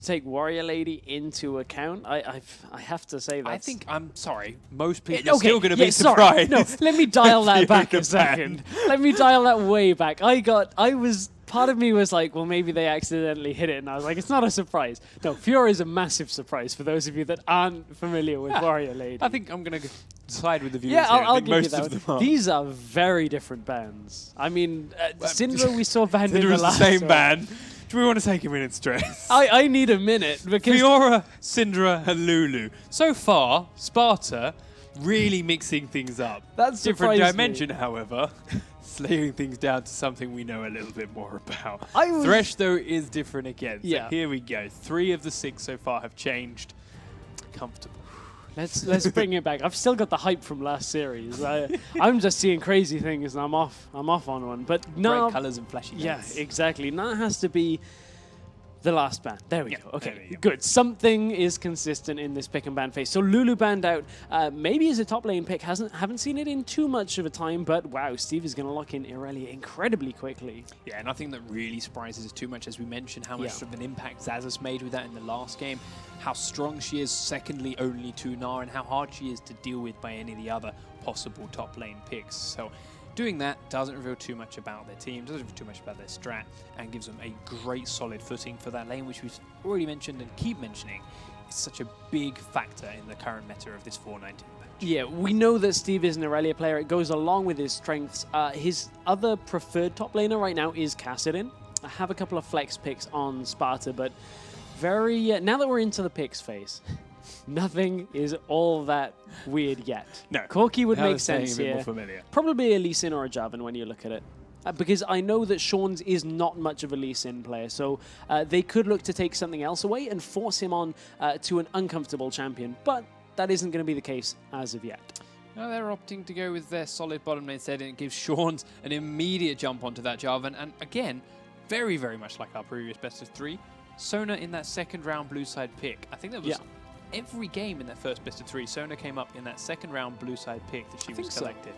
take WarriorLady into account, I have to say that. I think, I'm sorry, most people are still going to be sorry. surprised. No, let me dial that back a second. Let me dial that way back. Part of me was like, well, maybe they accidentally hit it, and I was like, it's not a surprise. No, Fiora is a massive surprise for those of you that aren't familiar with WarriorLady. I think I'm going to side with the viewers. Yeah, here. I'll give most you that. of them are. These are very different bands. I mean, Syndra we saw banned in the Syndra's last the same one. band. Do we want to take a minute stress? I need a minute because Fiora, Syndra, and Lulu. So far, Sparta really mixing things up. That's different surprised dimension, me. however, slaying things down to something we know a little bit more about. I Thresh, though, is different again. So Yeah. here we go. 3 of the 6 so far have changed. Comfortable. Let's bring it back. I've still got the hype from last series. I'm just seeing crazy things, and I'm off on one. But no, Bright colours and flashy yeah, lights. exactly. Now it has to be the last ban. There we Yeah, go. Okay, there we go. good. Something is consistent in this pick and ban phase. So Lulu banned out. Maybe as a top lane pick. Haven't seen it in too much of a time, but wow, Steve is going to lock in Irelia incredibly quickly. Yeah, nothing that really surprises us too much, as we mentioned how much of an impact Xayah's made with that in the last game, how strong she is secondly only to Gnar, and how hard she is to deal with by any of the other possible top lane picks. So doing that doesn't reveal too much about their team, doesn't reveal too much about their strat, and gives them a great solid footing for that lane, which we've already mentioned and keep mentioning. It's such a big factor in the current meta of this 419 patch. Yeah, we know that Steve is an Irelia player. It goes along with his strengths. His other preferred top laner right now is Kassadin. I have a couple of flex picks on Sparta, but now that we're into the picks phase, nothing is all that weird yet. No. Corki would How make is saying sense a bit here. more familiar. Probably a Lee Sin or a Jarvan when you look at it. Because I know that Shaunz is not much of a Lee Sin player, so they could look to take something else away and force him on to an uncomfortable champion, but that isn't going to be the case as of yet. No, they're opting to go with their solid bottom lane instead, and it gives Shaunz an immediate jump onto that Jarvan. And again, very, very much like our previous best of 3, Sona in that second round blue side pick. I think that was every game in that first best of 3. Sona came up in that second round blue side pick that she was collected.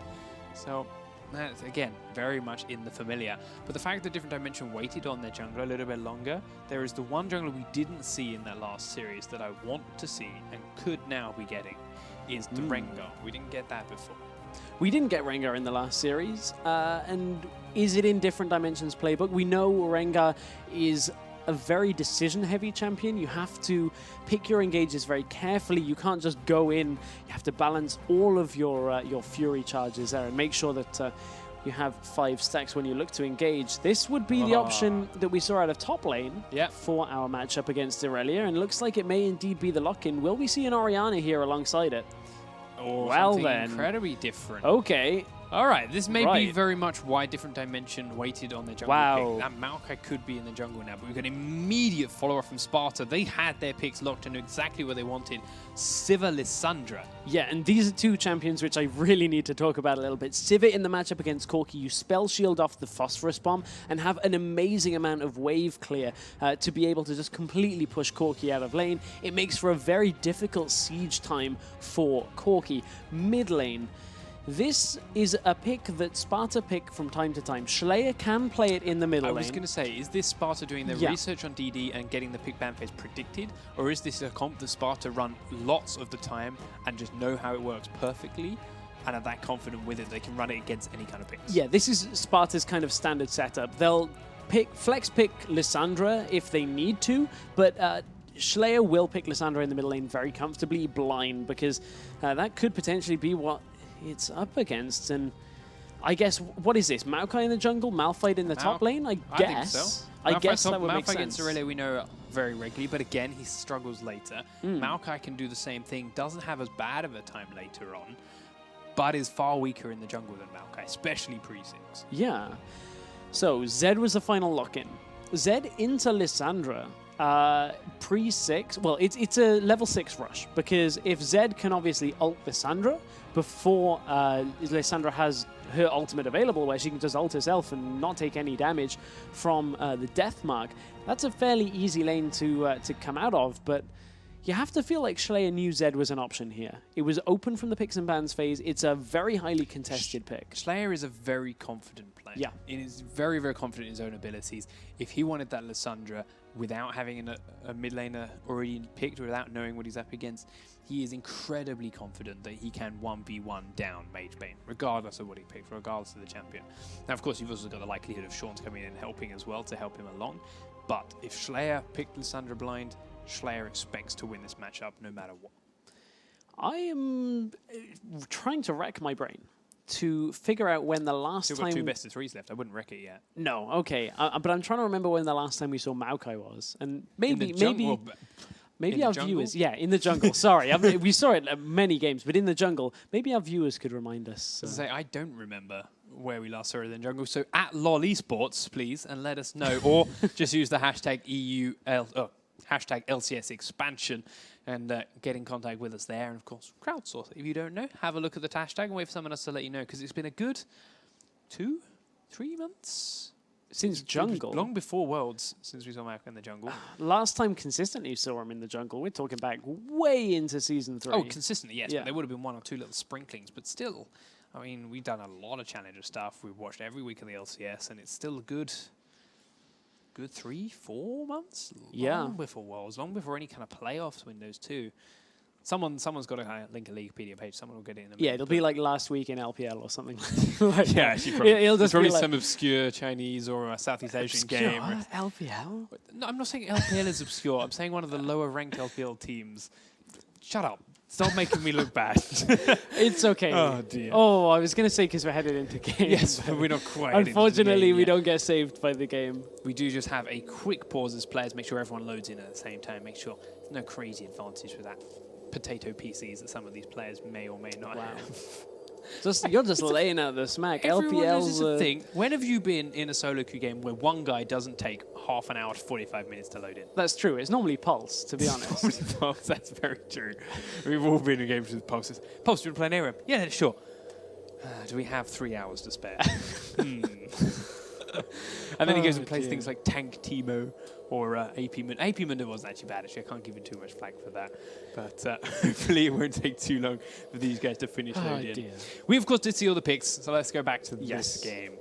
So that's, again, very much in the familiar. But the fact that Different Dimension waited on their jungler a little bit longer, there is the one jungler we didn't see in that last series that I want to see and could now be getting, is the Rengar. We didn't get that before. We didn't get Rengar in the last series, and is it in Different Dimensions playbook? We know Rengar is a very decision-heavy champion. You have to pick your engages very carefully. You can't just go in. You have to balance all of your Fury charges there and make sure that you have 5 stacks when you look to engage. This would be the option that we saw out of top lane for our matchup against Irelia, and looks like it may indeed be the lock-in. Will we see an Orianna here alongside it? Or well something then, incredibly different. Okay. All right, this may be very much why Different Dimension waited on their jungle pick. That Maokai could be in the jungle now, but we've got an immediate follower from Sparta. They had their picks locked and knew exactly what they wanted. Sivir, Lissandra. Yeah, and these are 2 champions which I really need to talk about a little bit. Sivir in the matchup against Corki, you spell shield off the Phosphorus Bomb and have an amazing amount of wave clear to be able to just completely push Corki out of lane. It makes for a very difficult siege time for Corki. Mid lane, this is a pick that Sparta pick from time to time. ShLaYa can play it in the middle lane. I was going to say, is this Sparta doing their research on DD and getting the pick ban phase predicted? Or is this a comp that Sparta run lots of the time and just know how it works perfectly and are that confident with it they can run it against any kind of picks? Yeah, this is Sparta's kind of standard setup. They'll flex pick Lissandra if they need to, but ShLaYa will pick Lissandra in the middle lane very comfortably blind, because that could potentially be what it's up against. And I guess, what is this? Maokai in the jungle, Malphite in the top lane? I guess. Think so. I guess that would make sense. Malphite against Irelia we know very regularly, but again, he struggles later. Maokai can do the same thing, doesn't have as bad of a time later on, but is far weaker in the jungle than Maokai, especially pre-6. Yeah. So, Zed was the final lock-in. Zed into Lissandra. Pre-6, well, it's a level 6 rush, because if Zed can obviously ult Lissandra before Lissandra has her ultimate available, where she can just ult herself and not take any damage from the death mark, that's a fairly easy lane to come out of. But You have to feel like ShLaYa knew Zed was an option here. It was open from the picks and bans phase. It's a very highly contested pick. ShLaYa is a very confident player. Yeah. He is very, very confident in his own abilities. If he wanted that Lissandra without having a mid laner already picked, or without knowing what he's up against, he is incredibly confident that he can 1v1 down Magebane, regardless of what he picked, regardless of the champion. Now, of course, you've also got the likelihood of Shaunz coming in and helping as well to help him along. But if ShLaYa picked Lissandra blind, ShLaYa expects to win this matchup no matter what. I am trying to rack my brain to figure out when the last Still time... got 2 best-of-3s left. I wouldn't wreck it yet. No, okay. But I'm trying to remember when the last time we saw Maokai was. And maybe our viewers... Yeah, in the jungle. Sorry. We saw it at many games, but in the jungle, maybe our viewers could remind us. I don't remember where we last saw it in the jungle. So at LOL Esports, please, and let us know. Or just use the hashtag hashtag LCS expansion and get in contact with us there. And of course, crowdsource it. If you don't know, have a look at the hashtag and wait for someone else to let you know, because it's been a good 2-3 months since jungle. Long before Worlds since we saw Maokai in the jungle. Last time consistently you saw him in the jungle, we're talking back way into Season 3. Oh, consistently, yes. Yeah. But there would have been 1 or 2 little sprinklings. But still, I mean, we've done a lot of Challenger stuff. We've watched every week in the LCS, and it's still a good 3-4 months? Long before Worlds, long before any kind of playoffs windows too. Someone's got to link a Leaguepedia page. Someone will get it in a minute. Yeah, it'll be like last week in LPL or something like that. Yeah, actually, probably. It'll just probably be like some obscure Chinese or a Southeast Asian game. LPL? No, I'm not saying LPL is obscure. I'm saying one of the lower ranked LPL teams. Shut up. Stop making me look bad. It's okay. Oh, dear. Oh, I was going to say because we're headed into games. Yes, but we're not quite. Unfortunately, we don't get saved by the game. We do just have a quick pause as players, make sure everyone loads in at the same time, make sure there's no crazy advantage with that potato PCs that some of these players may or may not have. You're just laying out the smack. LPL's a thing. When have you been in a solo queue game where one guy doesn't take half an hour to 45 minutes to load in? That's true. It's normally Pulse, to be honest. Pulse, that's very true. We've all been in games with Pulses. Pulse, do you want to play an area? Yeah, sure. Do we have 3 hours to spare? And then he goes and plays things like Tank Timo or AP Mundo. AP Mundo wasn't actually bad, actually. I can't give him too much flack for that. But hopefully it won't take too long for these guys to finish loading. We, of course, did see all the picks, so let's go back to this game.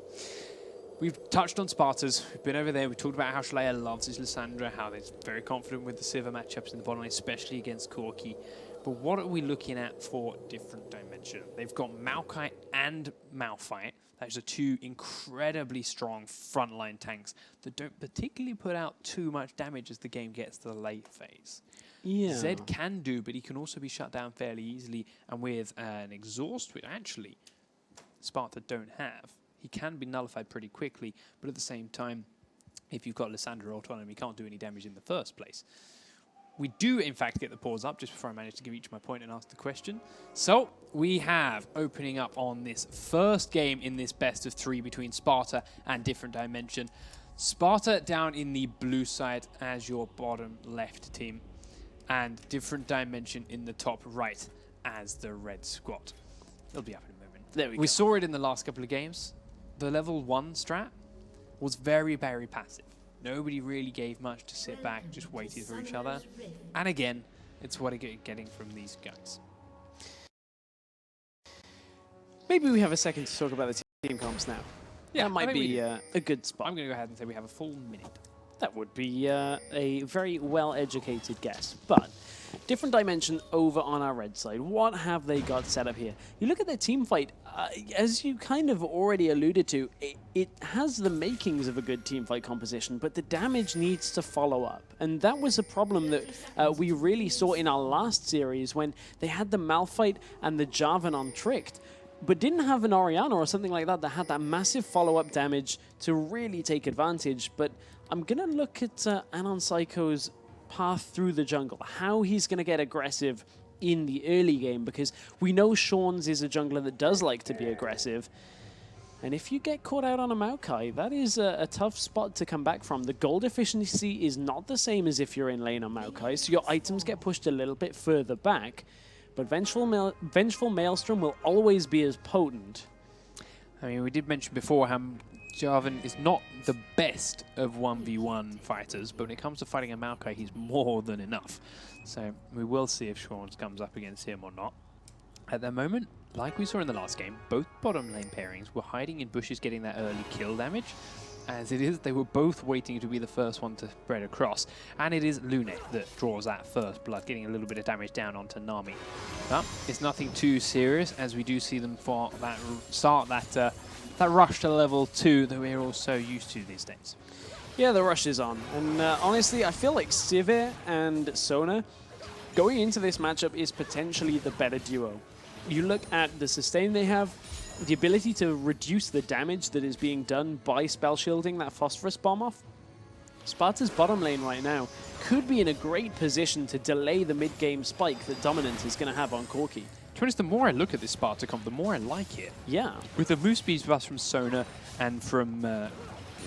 We've touched on Spartas. We've been over there. We talked about how ShLaYa loves his Lissandra, how they're very confident with the Sivir matchups in the bottom lane, especially against Corki. But what are we looking at for different dimension? They've got Maokai and Malphite. Those are 2 incredibly strong frontline tanks that don't particularly put out too much damage as the game gets to the late phase. Yeah. Zed can do, but he can also be shut down fairly easily. And with an exhaust, which actually Sparta don't have, he can be nullified pretty quickly. But at the same time, if you've got Lissandra autonomy, he can't do any damage in the first place. We do, in fact, get the pause up, just before I manage to give each my point and ask the question. So, we have, opening up on this first game in this best-of-3 between Sparta and Different Dimension. Sparta down in the blue side as your bottom left team, and Different Dimension in the top right as the red squad. It'll be up in a moment. There we go. We saw it in the last couple of games. The level 1 strat was very, very passive. Nobody really gave much to sit back, just waited for each other. And again, it's what I'm getting from these guys. Maybe we have a second to talk about the team comps now. Yeah, that might be a good spot. I'm going to go ahead and say we have a full minute. That would be a very well-educated guess. But Different Dimension over on our red side. What have they got set up here? You look at their team fight, as you kind of already alluded to, it has the makings of a good team fight composition, but the damage needs to follow up. And that was a problem that we really saw in our last series when they had the Malphite and the Jarvan on Tricked, but didn't have an Orianna or something like that that had that massive follow-up damage to really take advantage. But I'm going to look at AnOnPsyCkO's path through the jungle, how he's going to get aggressive in the early game, because we know Shaunz is a jungler that does like to be aggressive. And if you get caught out on a Maokai, that is a tough spot to come back from. The gold efficiency is not the same as if you're in lane on Maokai, so your items get pushed a little bit further back. But Vengeful Maelstrom will always be as potent. I mean, we did mention before how Jarvan is not the best of 1v1 fighters, but when it comes to fighting a Maokai, he's more than enough. So we will see if Shaunz comes up against him or not. At the moment, like we saw in the last game, both bottom lane pairings were hiding in bushes getting that early kill damage. As it is, they were both waiting to be the first one to spread across. And it is Lounet that draws that first blood, getting a little bit of damage down onto Nami. But it's nothing too serious, as we do see them for that start that rush to level 2 that we're all so used to these days. Yeah, the rush is on. And honestly, I feel like Sivir and Sona going into this matchup is potentially the better duo. You look at the sustain they have, the ability to reduce the damage that is being done by spell shielding that phosphorus bomb off. Sparta's bottom lane right now could be in a great position to delay the mid-game spike that Dominant is going to have on Corki. To be honest, the more I look at this Sparta comp, the more I like it. Yeah. With the move speeds buffs from Sona and from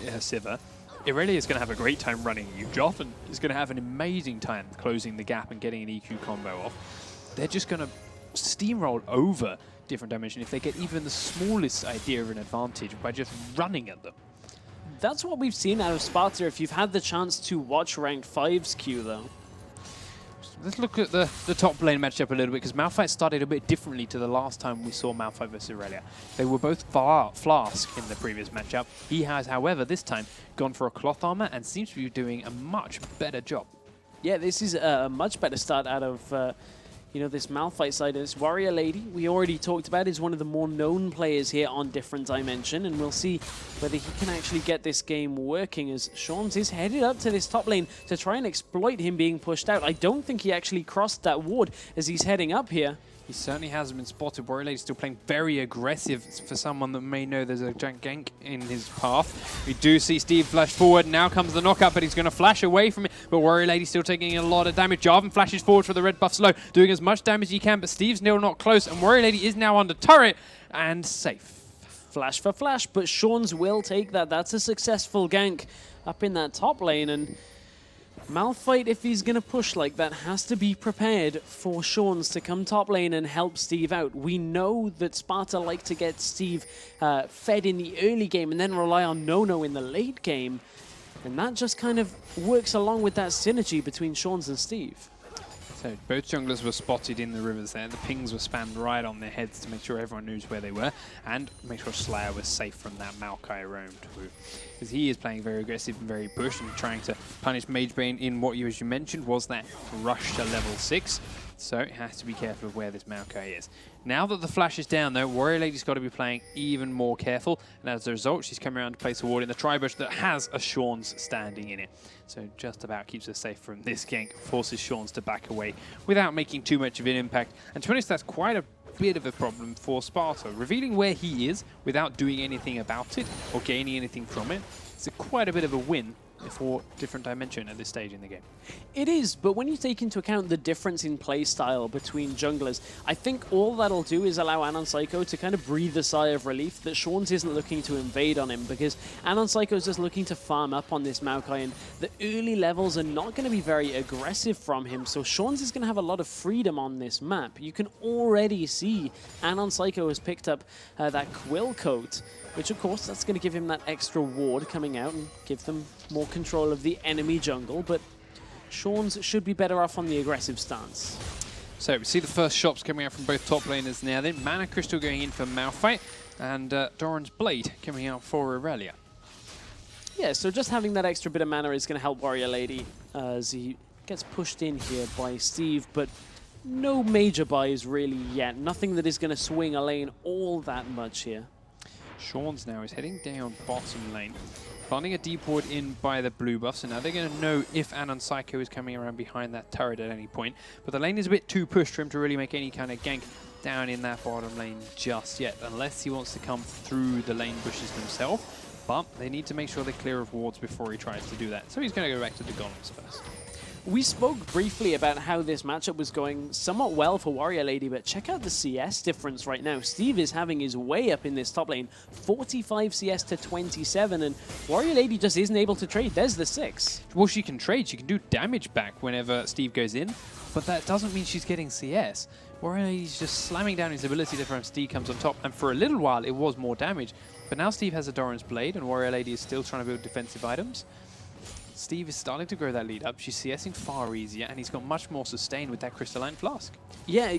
Sivir, Irelia is going to have a great time running you. Jarvan is going to have an amazing time closing the gap and getting an EQ combo off. They're just going to steamroll over different dimension if they get even the smallest idea of an advantage by just running at them. That's what we've seen out of Sparta if you've had the chance to watch Ranked 5's queue, though. Let's look at the top lane matchup a little bit, because Malphite started a bit differently to the last time we saw Malphite versus Irelia. They were both Flask in the previous matchup. He has, however, this time gone for a cloth armor and seems to be doing a much better job. Yeah, this is a much better start out of this Malphite side. This WarriorLady, we already talked about, is one of the more known players here on Different Dimension, and we'll see whether he can actually get this game working, as Shaunz is headed up to this top lane to try and exploit him being pushed out. I don't think he actually crossed that ward as he's heading up here. He certainly hasn't been spotted. WarriorLady still playing very aggressive for someone that may know there's a giant gank in his path. We do see Steve flash forward. Now comes the knockup, but he's going to flash away from it. But WarriorLady still taking a lot of damage. Jarvan flashes forward for the red buff slow, doing as much damage as he can, but Steve's still not close, and WarriorLady is now under turret and safe. Flash for flash, but Shaunz will take that. That's a successful gank up in that top lane, and Malphite, if he's going to push like that, has to be prepared for Shaunz to come top lane and help Steve out. We know that Sparta like to get Steve fed in the early game and then rely on Nono in the late game. And that just kind of works along with that synergy between Shaunz and Steve. So both junglers were spotted in the rivers there. The pings were spammed right on their heads to make sure everyone knows where they were, and make sure ShLaYa was safe from that Maokai roam too. Because he is playing very aggressive and very push and trying to punish Magebane in what you, as you mentioned, was that rush to level 6. So it has to be careful of where this Maokai is. Now that the flash is down though, WarriorLady's got to be playing even more careful, and as a result she's coming around to place a ward in the tri-bush that has a Shaunz standing in it. So just about keeps her safe from this gank, forces Shaunz to back away without making too much of an impact. And to be honest, that's quite a bit of a problem for Sparta. Revealing where he is without doing anything about it or gaining anything from it, it's quite a bit of a win for Different Dimension at this stage in the game. It is, but when you take into account the difference in play style between junglers, I think all that'll do is allow AnOnPsyCkO to kind of breathe a sigh of relief that Shaunz isn't looking to invade on him, because AnOnPsyCkO is just looking to farm up on this Maokai, and the early levels are not going to be very aggressive from him, so Shaunz is going to have a lot of freedom on this map. You can already see AnOnPsyCkO has picked up that Quill coat, which of course that's going to give him that extra ward coming out and give them more control of the enemy jungle, but Shaunz should be better off on the aggressive stance. So we see the first shots coming out from both top laners now then. Mana Crystal going in for Malphite, and Doran's Blade coming out for Irelia. Yeah, so just having that extra bit of mana is going to help WarriorLady as he gets pushed in here by Steve, but no major buys really yet. Nothing that is going to swing a lane all that much here. Shaunz now is heading down bottom lane, planting a deep ward in by the blue buff, so now they're going to know if AnOnPsyCkO is coming around behind that turret at any point. But the lane is a bit too pushed for him to really make any kind of gank down in that bottom lane just yet, unless he wants to come through the lane bushes himself. But they need to make sure they're clear of wards before he tries to do that. So he's going to go back to the golems first. We spoke briefly about how this matchup was going somewhat well for WarriorLady, but check out the CS difference right now. Steve is having his way up in this top lane, 45 CS to 27, and WarriorLady just isn't able to trade. There's the 6. Well, she can trade. She can do damage back whenever Steve goes in, but that doesn't mean she's getting CS. WarriorLady's just slamming down his ability there from Steve comes on top, and for a little while it was more damage. But now Steve has a Doran's Blade, and WarriorLady is still trying to build defensive items. Steve is starting to grow that lead up. She's CSing far easier, and he's got much more sustain with that Crystalline Flask. Yeah,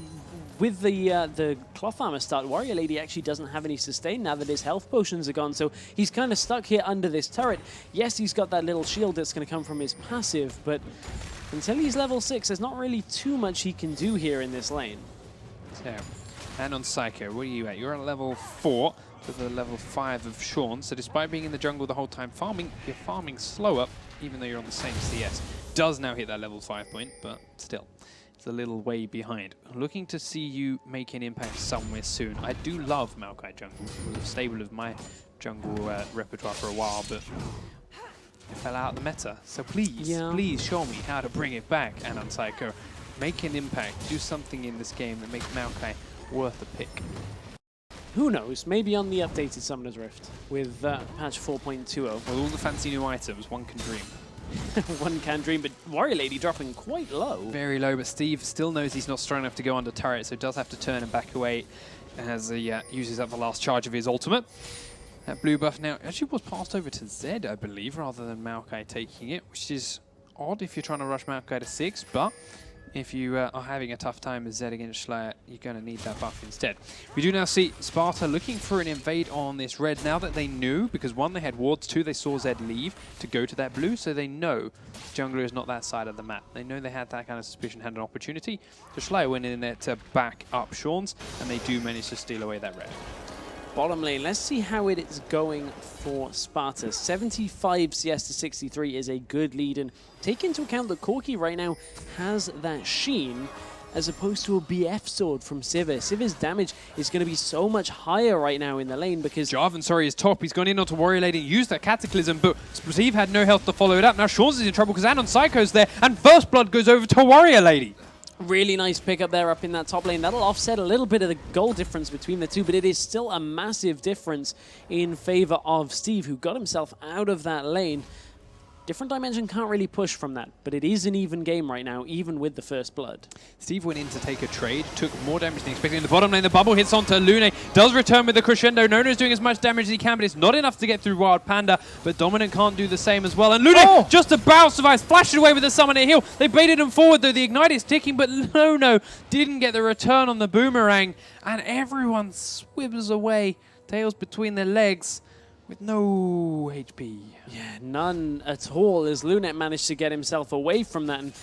with the cloth armor start, WarriorLady actually doesn't have any sustain now that his health potions are gone, so he's kind of stuck here under this turret. Yes, he's got that little shield that's going to come from his passive, but until he's level 6, there's not really too much he can do here in this lane. So, AnOnPsyCkO, where are you at? You're at level 4 to the level 5 of Shaunz, so despite being in the jungle the whole time farming, you're farming slower, even though you're on the same CS. Does now hit that level 5 point, but still, it's a little way behind. Looking to see you make an impact somewhere soon. I do love Maokai jungle. It was a staple of my jungle repertoire for a while, but it fell out of the meta. So please, please show me how to bring it back, AnOnPsyCkO. Make an impact. Do something in this game that makes Maokai worth a pick. Who knows? Maybe on the updated Summoner's Rift with patch 4.20. With all the fancy new items, one can dream. One can dream, but WarriorLady dropping quite low. Very low, but Steve still knows he's not strong enough to go under turret, so does have to turn and back away as he uses up the last charge of his ultimate. That blue buff now actually was passed over to Zed, I believe, rather than Maokai taking it, which is odd if you're trying to rush Maokai to 6, but if you are having a tough time with Zed against ShLaYa, you're going to need that buff instead. We do now see Sparta looking for an invade on this red now that they knew, because 1, they had wards, 2, they saw Zed leave to go to that blue, so they know jungler is not that side of the map. They know they had that kind of suspicion, had an opportunity. So ShLaYa went in there to back up Shaunz, and they do manage to steal away that red. Bottom lane, let's see how it is going for Sparta. 75 CS to 63 is a good lead, and take into account that Corki right now has that sheen as opposed to a BF sword from Sivir. Sivir's damage is going to be so much higher right now in the lane because Jarvan, is top. He's gone in onto WarriorLady and used that Cataclysm, but Steve had no health to follow it up. Now Shaunz is in trouble because AnOnPsyCkO's there, and First Blood goes over to WarriorLady. Really nice pickup there up in that top lane. That'll offset a little bit of the goal difference between the two, but it is still a massive difference in favor of Steve, who got himself out of that lane. Different Dimension can't really push from that, but it is an even game right now, even with the First Blood. Steve went in to take a trade, took more damage than expected. In the bottom lane, the bubble hits onto Lounet, does return with the crescendo. Nono's doing as much damage as he can, but it's not enough to get through Wildpanda, but Dominant can't do the same as well. And Lounet just about survives, flashed away with the Summoner heal. They baited him forward, though the Ignite is ticking, but Nono didn't get the return on the Boomerang, and everyone swivels away, tails between their legs, with no HP. Yeah, none at all, as Lounet managed to get himself away from that. And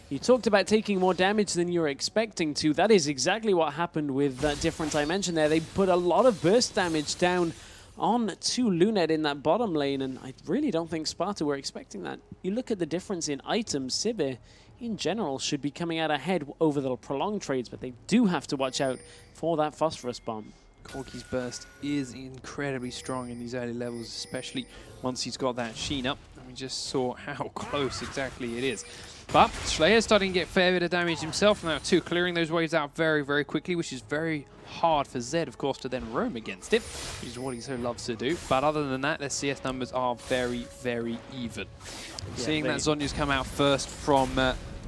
you talked about taking more damage than you were expecting to. That is exactly what happened with that Different Dimension there. They put a lot of burst damage down on to Lounet in that bottom lane, and I really don't think Sparta were expecting that. You look at the difference in items, Sivir in general should be coming out ahead over the prolonged trades, but they do have to watch out for that Phosphorus Bomb. Corki's burst is incredibly strong in these early levels, especially once he's got that sheen up. And we just saw how close exactly it is. But ShLaYa is starting to get a fair bit of damage himself now too, clearing those waves out very, very quickly, which is very hard for Zed, of course, to then roam against it, which is what he so loves to do. But other than that, their CS numbers are very, very even. Yeah, seeing that Zhonya's come out first from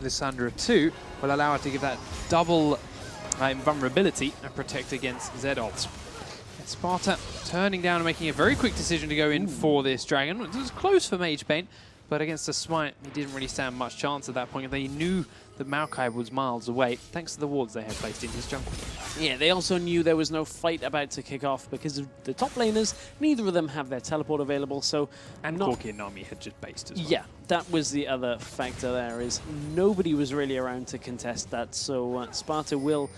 Lissandra 2 will allow her to give that double invulnerability and protect against Zed ult. Sparta turning down and making a very quick decision to go in for this dragon. It was close for Magebane, but against the smite, he didn't really stand much chance at that point. They knew that Maokai was miles away, thanks to the wards they had placed in his jungle. Yeah, they also knew there was no fight about to kick off because of the top laners. Neither of them have their teleport available, so... And Corki and Nami had just based as well. Yeah, that was the other factor there, is nobody was really around to contest that, so Sparta will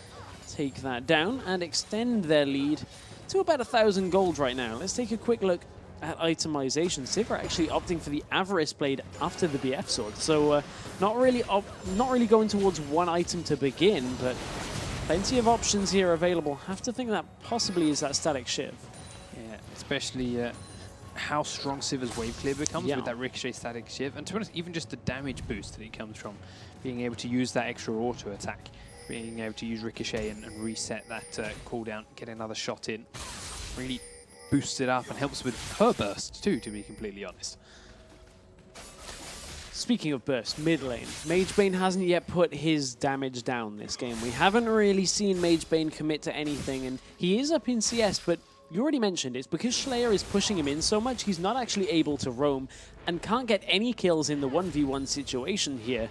take that down and extend their lead to about 1,000 gold right now. Let's take a quick look at itemization. Sivir actually opting for the Avarice Blade after the BF Sword, so not really going towards one item to begin, but plenty of options here available. Have to think that possibly is that Static Shiv. Yeah, especially how strong Sivir's wave clear becomes with that Ricochet Static Shiv, and to be honest, even just the damage boost that it comes from being able to use that extra auto attack, being able to use Ricochet and reset that cooldown, get another shot in, really boosts it up and helps with her burst too, to be completely honest. Speaking of burst, mid lane, Magebane hasn't yet put his damage down this game. We haven't really seen Magebane commit to anything, and he is up in CS, but you already mentioned, it's because ShLaYa is pushing him in so much, he's not actually able to roam and can't get any kills in the 1v1 situation here.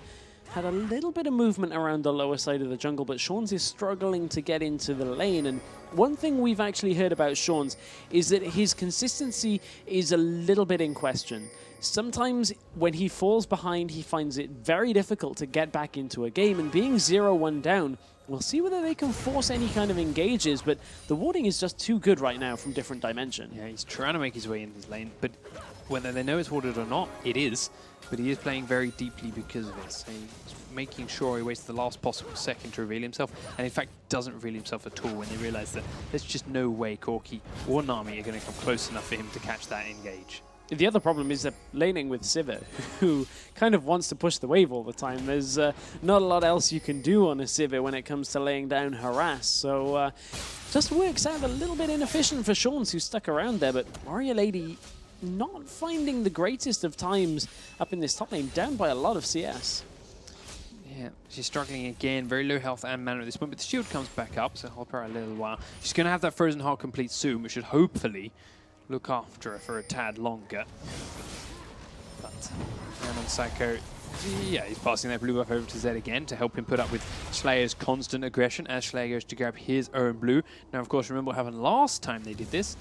Had a little bit of movement around the lower side of the jungle, but Shaunz is struggling to get into the lane. And one thing we've actually heard about Shaunz is that his consistency is a little bit in question. Sometimes when he falls behind, he finds it very difficult to get back into a game, and being 0-1 down, we'll see whether they can force any kind of engages, but the warding is just too good right now from Different Dimension. Yeah, he's trying to make his way in his lane, but whether they know it's warded or not, it is. But he is playing very deeply because of it. So he's making sure he wastes the last possible second to reveal himself, and in fact doesn't reveal himself at all when they realize that there's just no way Corki or Nami are going to come close enough for him to catch that engage. The other problem is that laning with Sivir, who kind of wants to push the wave all the time. There's not a lot else you can do on a Sivir when it comes to laying down harass. So just works out a little bit inefficient for Shaunz, who's stuck around there. But WarriorLady not finding the greatest of times up in this top lane, down by a lot of CS. Yeah, she's struggling again, very low health and mana at this point, but the shield comes back up, so help her a little while. She's going to have that Frozen Heart complete soon, which should hopefully look after her for a tad longer. But AnOnPsyCkO, yeah, he's passing that blue buff over to Zed again to help him put up with ShLaYa's constant aggression as ShLaYa goes to grab his own blue. Now, of course, remember what happened last time they did this.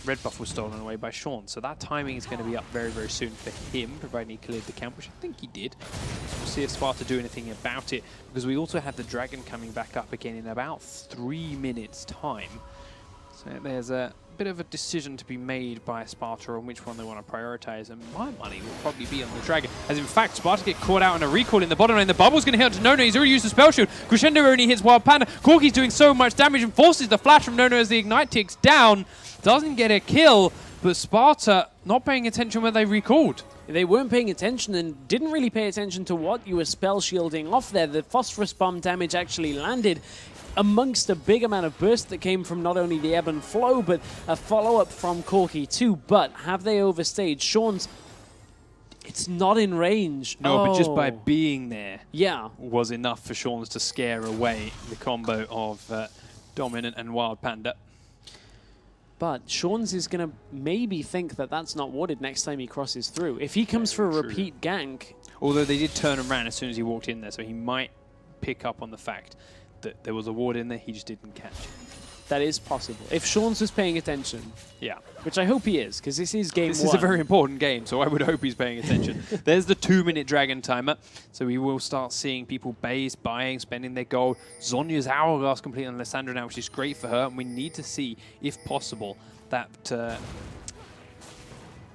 Red buff was stolen away by Shaunz, so that timing is going to be up very, very soon for him, providing he cleared the camp, which I think he did. We'll see if Sparta do anything about it, because we also have the dragon coming back up again in about 3 minutes' time. So there's a bit of a decision to be made by Sparta on which one they want to prioritize, and my money will probably be on the dragon, as in fact Sparta get caught out on a recall in the bottom lane. The bubble's going to hit onto Nono. He's already used the spell shield. Crescendo only hits Wildpanda. Corki's doing so much damage and forces the flash from Nono as the ignite ticks down. Doesn't get a kill, but Sparta not paying attention when they recalled. They weren't paying attention and didn't really pay attention to what you were spell shielding off there. The phosphorus bomb damage actually landed amongst a big amount of burst that came from not only the ebb and flow, but a follow-up from Corki too. But have they overstayed? Shaunz, it's not in range. No, but just by being there, yeah, was enough for Shaunz to scare away the combo of Dominant and Wildpanda. But Shaunz is going to maybe think that that's not warded next time he crosses through. If he comes for a repeat gank... Although they did turn around as soon as he walked in there, so he might pick up on the fact that there was a ward in there, he just didn't catch it. That is possible. If Shaunz was paying attention. Yeah. Which I hope he is, because this is game one. This is a very important game, so I would hope he's paying attention. There's the 2-minute dragon timer, so we will start seeing people base, buying, spending their gold. Zhonya's hourglass complete on Lissandra now, which is great for her, and we need to see, if possible, that...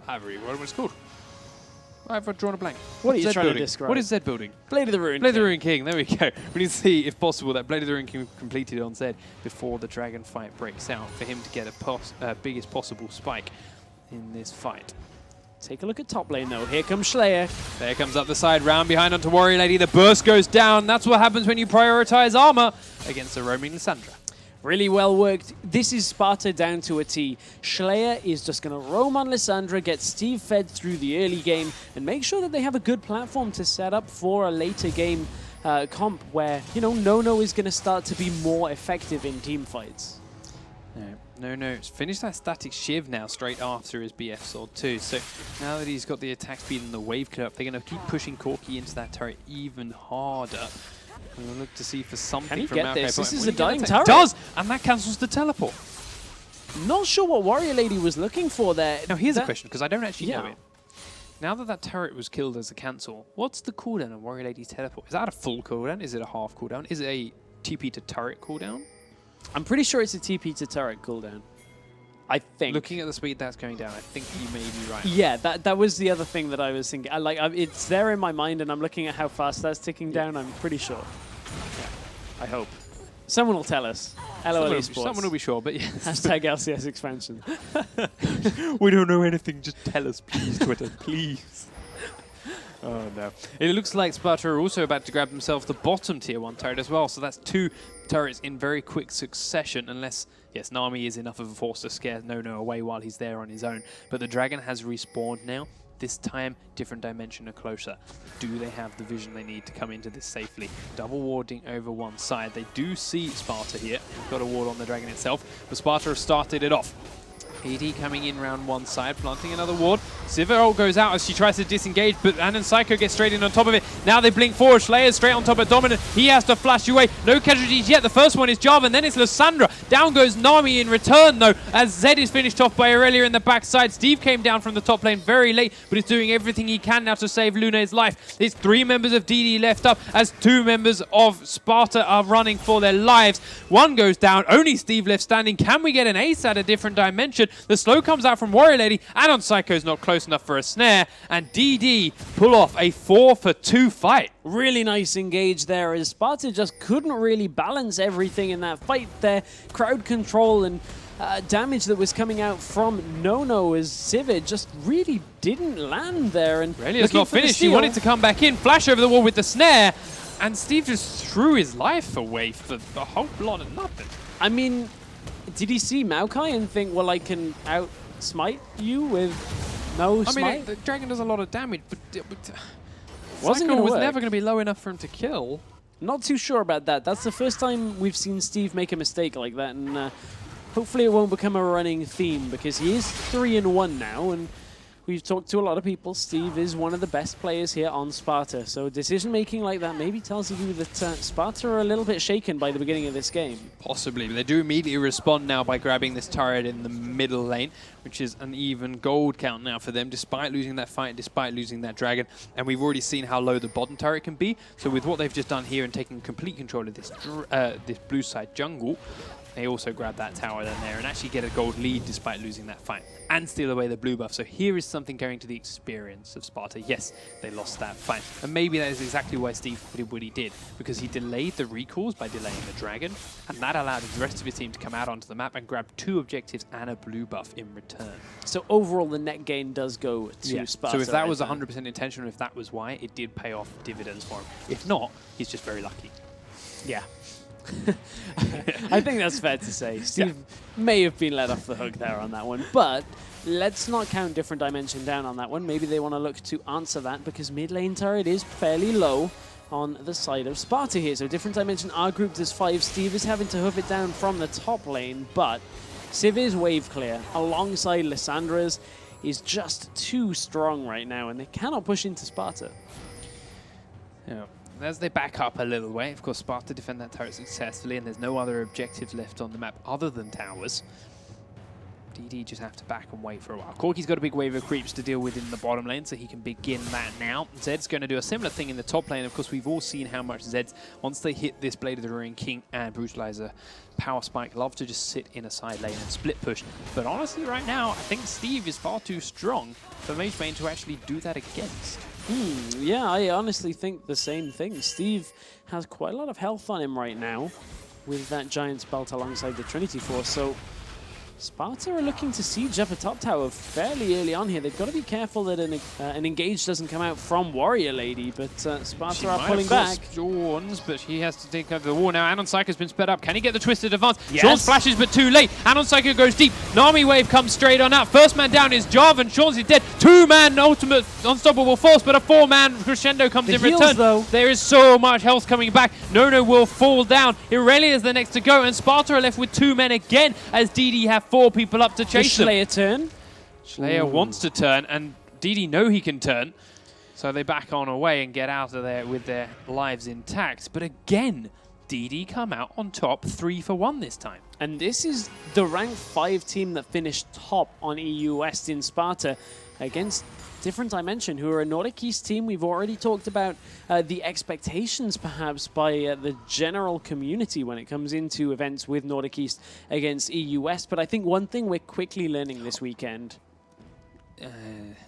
I forget what it's called. I've drawn a blank. What are you trying to describe? What is Zed building? Blade of the Ruined King. Blade of the Ruined King, there we go. We need to see, if possible, that Blade of the Ruined King completed on Zed before the dragon fight breaks out for him to get a biggest possible spike in this fight. Take a look at top lane, though. Here comes ShLaYa. There comes up the side, round behind onto WarriorLady. The burst goes down. That's what happens when you prioritize armor against the roaming Lissandra. Really well worked. This is Sparta down to a T. ShLaYa is just going to roam on Lissandra, get Steve fed through the early game, and make sure that they have a good platform to set up for a later game comp where, you know, Nono is going to start to be more effective in team fights. Nono's finished that static shiv now straight after his BF sword too. So now that he's got the attack speed and the wave clear up, they're going to keep pushing Corki into that turret even harder. We'll look to see for something from Maokai. This is a dying turret. It does, and that cancels the teleport. Not sure what WarriorLady was looking for there. Now here's a question, because I don't actually know it. Now that that turret was killed as a cancel, what's the cooldown on WarriorLady's teleport? Is that a full cooldown? Is it a half cooldown? Is it a TP to turret cooldown? I'm pretty sure it's a TP to turret cooldown. I think. Looking at the speed that's going down, I think you may be right. Yeah, that was the other thing that I was thinking. It's there in my mind, and I'm looking at how fast that's ticking down. I'm pretty sure. Yeah, I hope. Someone will tell us. LOL Esports. Someone will be sure, but yes. Hashtag LCS expansion. We don't know anything. Just tell us, please, Twitter, please. Oh, no. It looks like Sparta are also about to grab themselves the bottom tier 1 turret as well. So that's 2 turrets in very quick succession, unless, yes, Nami is enough of a force to scare Nono away while he's there on his own. But the dragon has respawned now. This time, different dimension are closer. Do they have the vision they need to come into this safely? Double warding over one side. They do see Sparta here. Got a ward on the dragon itself, but Sparta have started it off. AD coming in round one side, planting another ward. Sivir goes out as she tries to disengage, but AnOnPsyCkO gets straight in on top of it. Now they blink forward. ShLaYa straight on top of Dominant. He has to flash away. No casualties yet. The first one is Jarvan, then it's Lissandra. Down goes Nami in return, though, as Zed is finished off by Irelia in the backside. Steve came down from the top lane very late, but is doing everything he can now to save Lounet's life. There's 3 members of DD left up, as 2 members of Sparta are running for their lives. One goes down. Only Steve left standing. Can we get an ace at a different dimension? The slow comes out from WarriorLady. AnOnPsyCkO's not close enough for a snare, and DD pull off a 4-for-2 fight. Really nice engage there, as Sparta just couldn't really balance everything in that fight there. Crowd control and damage that was coming out from Nono, as Sivir just really didn't land there. And Irelia's not finished. He wanted to come back in, flash over the wall with the snare, and Steve just threw his life away for a whole lot of nothing. I mean, did he see Maokai and think, well, I can out-smite you with no smite? I mean, the dragon does a lot of damage, but was never going to be low enough for him to kill. Not too sure about that. That's the first time we've seen Steve make a mistake like that, and hopefully it won't become a running theme, because he is 3-1 now, and we've talked to a lot of people. Steve is one of the best players here on Sparta, so decision-making like that maybe tells you that Sparta are a little bit shaken by the beginning of this game. Possibly, but they do immediately respond now by grabbing this turret in the middle lane, which is an even gold count now for them, despite losing that fight, despite losing that dragon. And we've already seen how low the bottom turret can be, so with what they've just done here and taking complete control of this, this blue side jungle, they also grab that tower down there and actually get a gold lead despite losing that fight and steal away the blue buff. So here is something going to the experience of Sparta. Yes, they lost that fight. And maybe that is exactly why Steve did what he did, because he delayed the recalls by delaying the dragon, and that allowed the rest of his team to come out onto the map and grab 2 objectives and a blue buff in return. So overall, the net gain does go to Sparta. So if that was 100% intentional, if that was why, it did pay off dividends for him. If not, he's just very lucky. Yeah. I think that's fair to say. Steve may have been let off the hook there on that one, but let's not count different dimension down on that one. Maybe they want to look to answer that, because mid lane turret is fairly low on the side of Sparta here. So different dimension are grouped as 5. Steve is having to hoof it down from the top lane, but Sivir's wave clear alongside Lissandra's is just too strong right now, and they cannot push into Sparta. Yeah. As they back up a little way, of course, Sparta defend that turret successfully, and there's no other objectives left on the map other than towers. DD just have to back and wait for a while. Corki's got a big wave of creeps to deal with in the bottom lane, so he can begin that now. Zed's going to do a similar thing in the top lane. Of course, we've all seen how much Zed's, once they hit this Blade of the Ruined King and Brutalizer Power Spike, love to just sit in a side lane and split push. But honestly, right now, I think Steve is far too strong for Magebane to actually do that against. Yeah, I honestly think the same thing. Steve has quite a lot of health on him right now with that Giant's Belt alongside the Trinity Force, so Sparta are looking to siege up a top tower fairly early on here. They've got to be careful that an engage doesn't come out from WarriorLady, but Sparta are pulling back. Shaunz, but he has to take over the wall now. AnOnPsyCkO's been sped up. Can he get the twisted advance? Yes. Shaunz flashes, but too late. AnOnPsyCkO goes deep. Nami wave comes straight on out. First man down is Jarvan. Shaunz is dead. 2-man ultimate unstoppable force, but a 4-man crescendo comes in return. Though. There is so much health coming back. Nono will fall down. Irelia is the next to go, and Sparta are left with 2 men again, as DD have 4 people up to chase them. ShLaYa turn. ShLaYa wants to turn, and DD know he can turn, so they back on away and get out of there with their lives intact. But again, DD come out on top 3-for-1 this time. And this is the rank 5 team that finished top on EU West in Sparta against Different Dimension, who are a Nordic East team. We've already talked about the expectations, perhaps, by the general community when it comes into events with Nordic East against EU West. But I think one thing we're quickly learning this weekend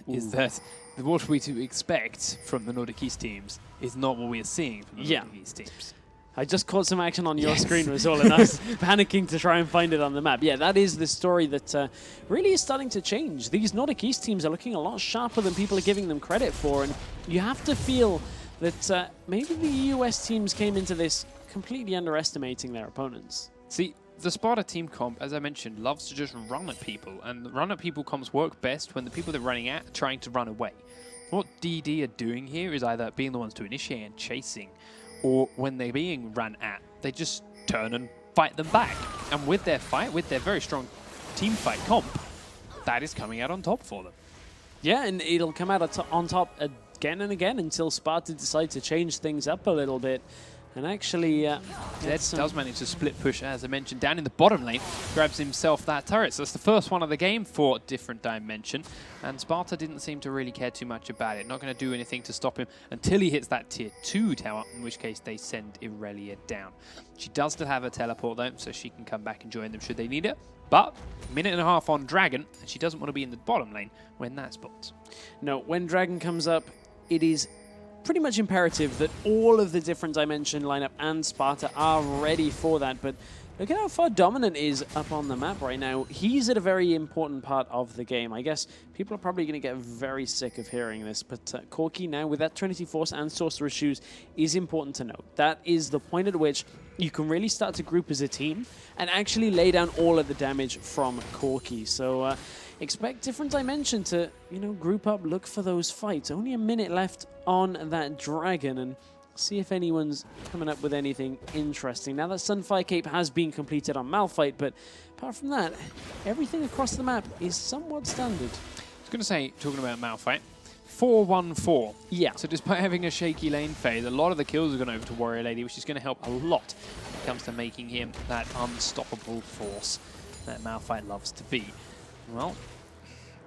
is that what we to expect from the Nordic East teams is not what we are seeing from the Nordic East teams. I just caught some action on your screen, was all, and I was panicking to try and find it on the map. Yeah, that is the story that really is starting to change. These Nordic East teams are looking a lot sharper than people are giving them credit for, and you have to feel that maybe the US teams came into this completely underestimating their opponents. See, the Sparta team comp, as I mentioned, loves to just run at people, and run at people comps work best when the people they're running at are trying to run away. What DD are doing here is either being the ones to initiate and chasing, or when they're being run at, they just turn and fight them back. And with their fight, with their very strong team fight comp, that is coming out on top for them. Yeah, and it'll come out on top again and again until Sparta decides to change things up a little bit. And actually, Zed does manage to split push, as I mentioned, down in the bottom lane, grabs himself that turret. So that's the first one of the game for Different Dimension. And Sparta didn't seem to really care too much about it. Not going to do anything to stop him until he hits that tier 2 tower, in which case they send Irelia down. She does still have a teleport though, so she can come back and join them should they need it. But a minute and a half on Dragon, and she doesn't want to be in the bottom lane when that spawns. No, when Dragon comes up, it is pretty much imperative that all of the Different Dimension lineup and Sparta are ready for that. But look at how far Dominant is up on the map right now. He's at a very important part of the game. I guess people are probably going to get very sick of hearing this, but Corki now with that Trinity Force and Sorcerer's Shoes is important to note. That is the point at which you can really start to group as a team and actually lay down all of the damage from Corki. So expect Different Dimension to, group up, look for those fights. Only a minute left on that Dragon, and see if anyone's coming up with anything interesting. Now that Sunfire Cape has been completed on Malphite, but apart from that, everything across the map is somewhat standard. I was going to say, talking about Malphite, 4-1-4. Yeah. So despite having a shaky lane phase, a lot of the kills are going over to WarriorLady, which is going to help a lot when it comes to making him that unstoppable force that Malphite loves to be. Well,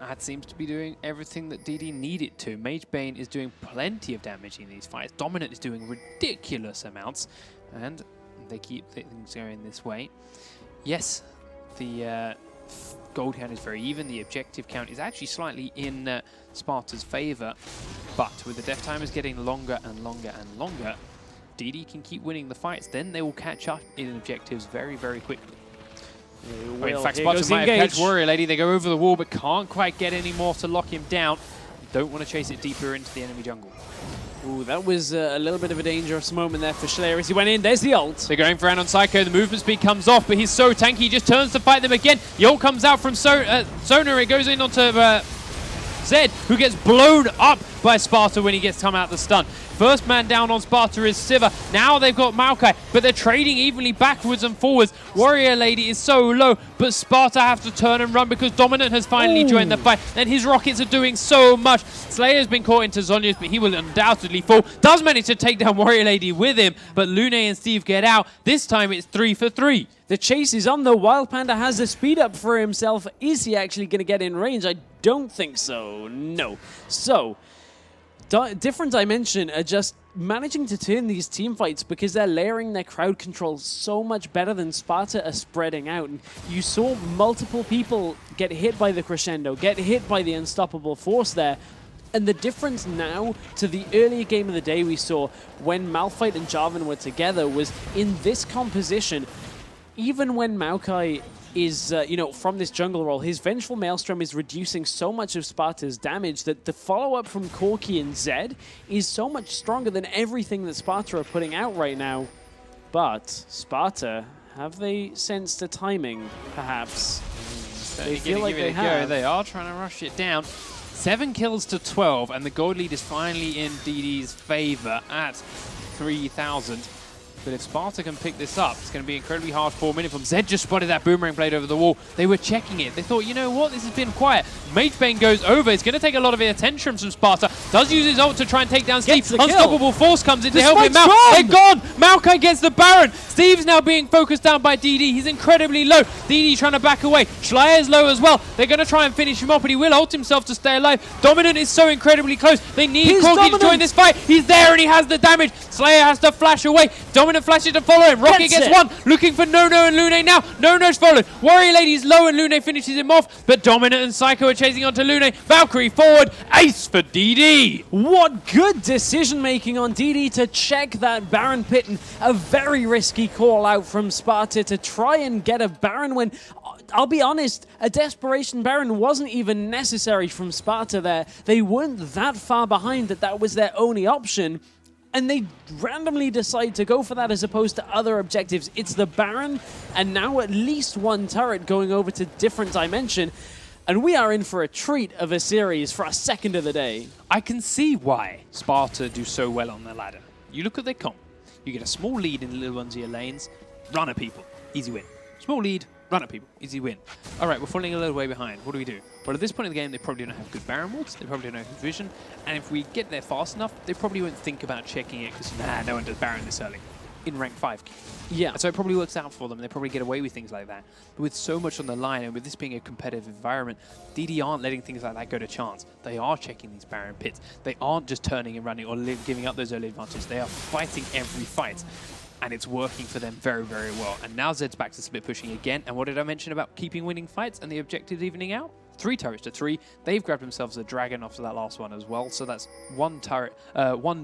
that seems to be doing everything that DD needed to. Magebane is doing plenty of damage in these fights. Dominant is doing ridiculous amounts, and they keep things going this way. Yes, the gold count is very even. The objective count is actually slightly in Sparta's favor, but with the death timers getting longer and longer and longer, DD can keep winning the fights. Then they will catch up in objectives very, very quickly. In fact, Sparta might have catch WarriorLady. They go over the wall, but can't quite get any more to lock him down. Don't want to chase it deeper into the enemy jungle. Ooh, that was a little bit of a dangerous moment there for ShLaYa as he went in. There's the ult. They're going for AnOnPsyCkO. The movement speed comes off, but he's so tanky. He just turns to fight them again. The ult comes out from Sona. It goes in onto Zed, who gets blown up by Sparta when he gets come out the stun. First man down on Sparta is Sivir. Now they've got Maokai, but they're trading evenly backwards and forwards. WarriorLady is so low, but Sparta have to turn and run because Dominant has finally joined the fight, and his rockets are doing so much. ShLaYa's been caught into Zhonya's, but he will undoubtedly fall. Does manage to take down WarriorLady with him, but Lounet and Steve get out. This time it's 3 for 3. The chase is on, though. Wildpanda has the speed up for himself. Is he actually going to get in range? I don't think so. No. So Different Dimension are just managing to turn these team fights because they're layering their crowd control so much better than Sparta are spreading out. And you saw multiple people get hit by the crescendo, get hit by the unstoppable force there. And the difference now to the earlier game of the day we saw when Malphite and Jarvan were together was in this composition. Even when Maokai is, from this jungle role, his Vengeful Maelstrom is reducing so much of Sparta's damage that the follow-up from Corki and Zed is so much stronger than everything that Sparta are putting out right now. But Sparta, have they sensed the timing, perhaps? They feel like they have. They are trying to rush it down. 7 kills to 12, and the gold lead is finally in DD's favor at 3,000. But if Sparta can pick this up, it's going to be incredibly hard 4 minutes from Zed. Just spotted that boomerang blade over the wall. They were checking it. They thought, you know what, this has been quiet. Magebane goes over. It's going to take a lot of attention from Sparta. Does use his ult to try and take down Steve. Unstoppable Force comes in to help him out. They're gone. Maokai gets the Baron. Steve's now being focused down by DD. He's incredibly low. DD trying to back away. ShLaYa is low as well. They're going to try and finish him off, but he will ult himself to stay alive. Dominant is so incredibly close. They need Corki to join this fight. He's there and he has the damage. ShLaYa has to flash away. Dominant flashes to follow him. Rocket gets one. Looking for Nono and Lounet now. Nono's followed. WarriorLady's low and Lounet finishes him off, but Dominant and Psycho are chasing onto Lounet. Valkyrie forward. Ace for DD. What good decision making on DD to check that Baron pit, and a very risky call out from Sparta to try and get a Baron win. I'll be honest, a desperation Baron wasn't even necessary from Sparta there. They weren't that far behind that was their only option. and they randomly decide to go for that as opposed to other objectives. It's the Baron, and now at least one turret going over to different dimension. And we are in for a treat of a series for our second of the day. I can see why Sparta do so well on the ladder. You look at their comp. You get a small lead in the little ones of your lanes, run at people, easy win. Small lead, run at people, easy win. All right, we're falling a little way behind. What do we do? Well, at this point in the game, they probably don't have good Baron wards. They probably don't have vision. And if we get there fast enough, they probably won't think about checking it because, nah, no one does Baron this early. In rank 5. Yeah. And so it probably works out for them. They probably get away with things like that. But with so much on the line and with this being a competitive environment, DD aren't letting things like that go to chance. They are checking these Baron pits. They aren't just turning and running or giving up those early advantages. They are fighting every fight. And it's working for them very, very well. And now Zed's back to split pushing again. And what did I mention about keeping winning fights and the objectives evening out? 3 turrets to 3. They've grabbed themselves a dragon after that last one as well. So that's one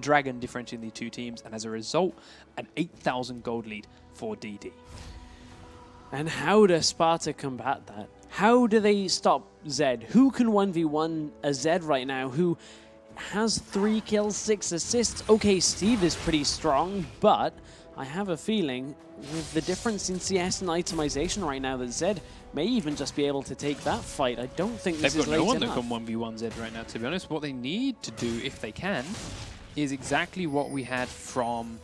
dragon differentiating the two teams. And as a result, an 8,000 gold lead for DD. And how does Sparta combat that? How do they stop Zed? Who can 1v1 a Zed right now who has 3 kills, 6 assists? Okay, Steve is pretty strong, but I have a feeling with the difference in CS and itemization right now that Zed may even just be able to take that fight. I don't think this is late enough. They've got no one that can 1v1 Zed right now, to be honest. What they need to do, if they can, is exactly what we had from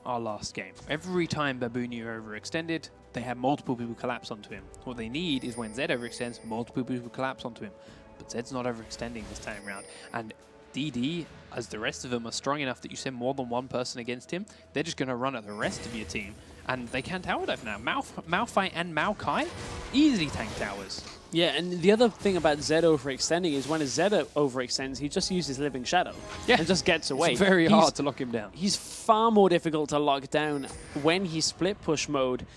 our last game. Every time Babunia overextended, they had multiple people collapse onto him. What they need is when Zed overextends, multiple people collapse onto him. But Zed's not overextending this time around. And DD, as the rest of them are strong enough that you send more than one person against him, they're just going to run at the rest of your team. And they can tower dive now. Malphite and Maokai easily tank towers. Yeah, and the other thing about Zed overextending is when a Zed overextends, he just uses Living Shadow and just gets away. It's very hard to lock him down. He's far more difficult to lock down when he's split push mode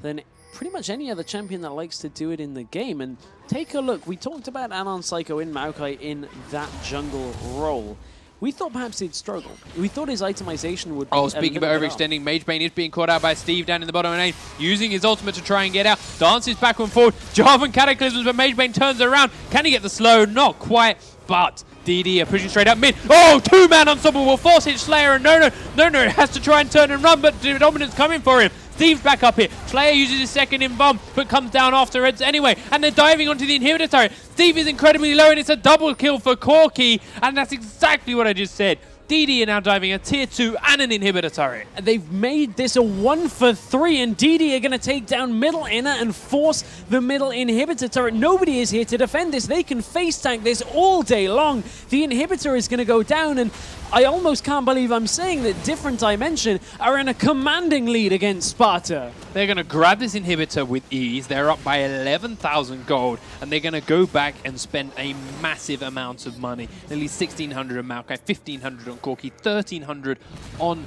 than pretty much any other champion that likes to do it in the game. And take a look. We talked about AnOnPsyCkO in Maokai in that jungle role. We thought perhaps he'd struggle. We thought his itemization would be speaking about overextending, Magebane is being caught out by Steve down in the bottom lane, using his ultimate to try and get out. Dances back and forward. Jarvan Cataclysms, but Magebane turns around. Can he get the slow? Not quite, but DD are pushing straight up mid. Oh, 2-man unstoppable force hit ShLaYa and Nono. Nono has to try and turn and run, but Dominant's coming for him. Steve's back up here. ShLaYa uses his second in bomb, but comes down afterwards anyway. And they're diving onto the inhibitor turret. Steve is incredibly low, and it's a double kill for Corki. And that's exactly what I just said. DD are now diving a tier 2 and an inhibitor turret. They've made this a 1 for 3, and DD are going to take down middle inner and force the middle inhibitor turret. Nobody is here to defend this. They can face tank this all day long. The inhibitor is going to go down, and I almost can't believe I'm saying that Different Dimension are in a commanding lead against Sparta. They're going to grab this inhibitor with ease. They're up by 11,000 gold, and they're going to go back and spend a massive amount of money. Nearly 1,600 on Maokai, 1,500 on Corki, 1,300 on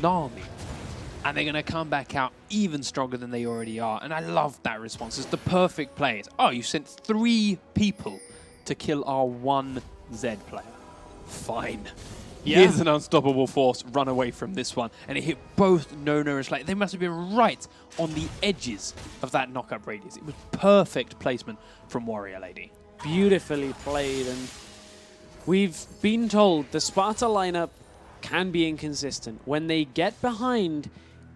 Nami. And they're going to come back out even stronger than they already are. And I love that response. It's the perfect play. It's, oh, you sent 3 people to kill our 1 Zed player. Fine. Yeah. Here's an unstoppable force. Run away from this one. And it hit both Nono and ShLaYa. They must have been right on the edges of that knock-up radius. It was perfect placement from WarriorLady. Beautifully played. And we've been told the Sparta lineup can be inconsistent. When they get behind,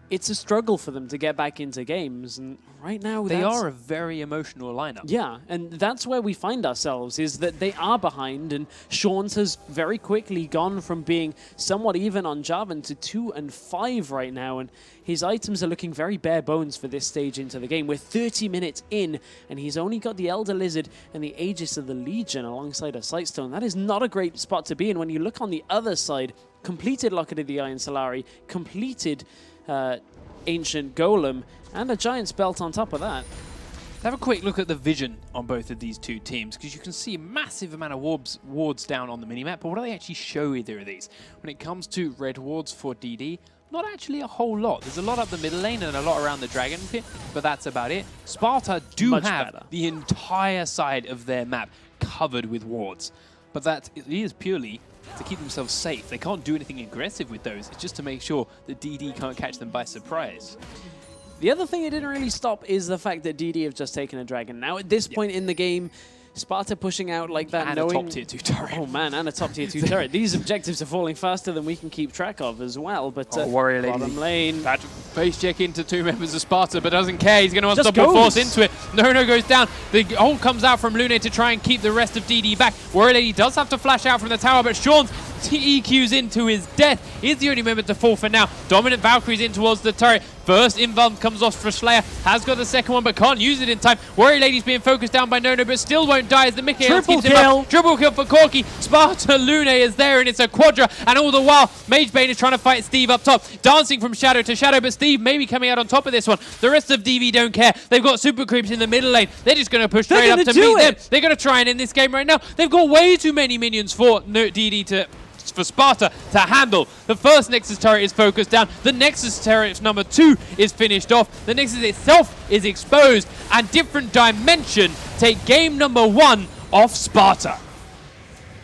it's a struggle for them to get back into games. And right now, they are a very emotional lineup. Yeah, and that's where we find ourselves, is that they are behind, and Shaunz has very quickly gone from being somewhat even on Jarvan to 2 and 5 right now, and his items are looking very bare bones for this stage into the game. We're 30 minutes in, and he's only got the Elder Lizard and the Aegis of the Legion alongside a Sightstone. That is not a great spot to be in. When you look on the other side, completed Locket of the Eye and Solari, completed Ancient Golem, and a Giant's Belt on top of that. Let's have a quick look at the vision on both of these two teams, because you can see a massive amount of wards down on the minimap, but what do they actually show either of these? When it comes to red wards for DD, not actually a whole lot. There's a lot up the middle lane and a lot around the Dragon Pit, but that's about it. Sparta do have the entire side of their map covered with wards, but that is purely to keep themselves safe. They can't do anything aggressive with those. It's just to make sure that DD can't catch them by surprise. The other thing it didn't really stop is the fact that DD have just taken a dragon. Now, at this point in the game, Sparta pushing out like that, and knowing... a top tier 2 turret. Oh man, and a top tier 2 turret. These objectives are falling faster than we can keep track of as well, but WarriorLady. bottom lane... That face check into 2 members of Sparta, but doesn't care. He's going to want to Just stop or force goes. into it. Nono goes down. The ult comes out from Lounet to try and keep the rest of DD back. WarriorLady does have to flash out from the tower, but Shaunz EQs into his death. He's the only member to fall for now. Dominant Valkyries in towards the turret. First invuln comes off for ShLaYa. Has got the second one, but can't use it in time. WarriorLady's being focused down by Nono, but still won't die as the Mickey keeps him up. Triple kill for Corki. Sparta Lounet is there, and it's a quadra. And all the while, Magebane is trying to fight Steve up top. Dancing from shadow to shadow, but Steve maybe coming out on top of this one. The rest of DV don't care. They've got super creeps in the middle lane. They're just going to push straight up to meet them. They're going to try and end this game right now. They've got way too many minions for for Sparta to handle. The first Nexus turret is focused down. The Nexus turret number 2 is finished off. The Nexus itself is exposed. And Different Dimension take game number 1 off Sparta.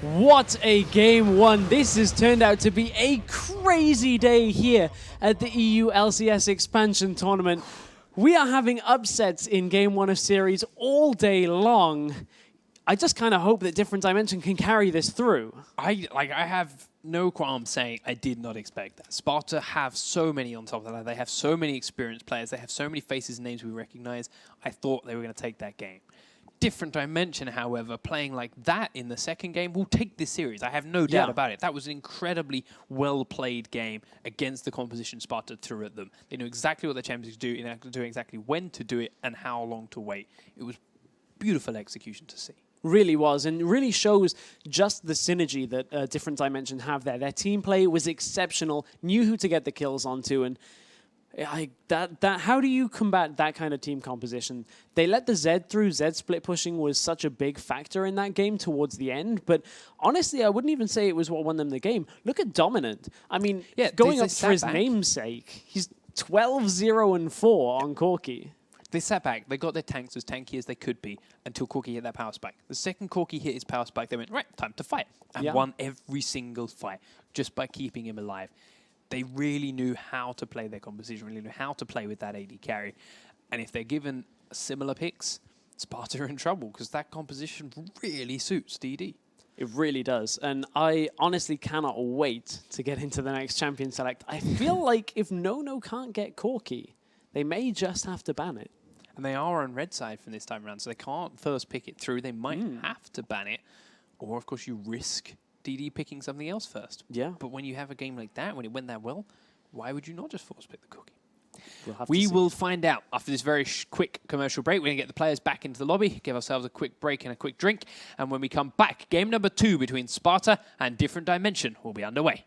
What a game 1. This has turned out to be a crazy day here at the EU LCS expansion tournament. We are having upsets in game 1 of series all day long. I just kind of hope that Different Dimension can carry this through. I have no qualms saying I did not expect that. Sparta have so many on top of that. They have so many experienced players. They have so many faces and names we recognize. I thought they were going to take that game. Different Dimension, however, playing like that in the second game will take this series. I have no doubt about it. That was an incredibly well-played game against the composition Sparta threw at them. They knew exactly what the champions do, knew exactly when to do it and how long to wait. It was beautiful execution to see. Really was, and really shows just the synergy that Different Dimension have there. Their team play was exceptional, knew who to get the kills onto, and how do you combat that kind of team composition? They let the Zed through. Zed split pushing was such a big factor in that game towards the end, but honestly, I wouldn't even say it was what won them the game. Look at Dominant. I mean, going up for his namesake, he's 12-0-4 on Corki. They sat back, they got their tanks as tanky as they could be until Corki hit that power spike. The second Corki hit his power spike, they went, right, time to fight. And won every single fight just by keeping him alive. They really knew how to play their composition, really knew how to play with that AD carry. And if they're given similar picks, Sparta are in trouble because that composition really suits DD. It really does. And I honestly cannot wait to get into the next champion select. I feel like if Nono can't get Corki, they may just have to ban it. And they are on red side from this time around, so they can't first pick it through. They might have to ban it. Or, of course, you risk DD picking something else first. Yeah. But when you have a game like that, when it went that well, why would you not just force pick the cookie? We will find out after this very quick commercial break. We're going to get the players back into the lobby, give ourselves a quick break and a quick drink. And when we come back, game number 2 between Sparta and Different Dimension will be underway.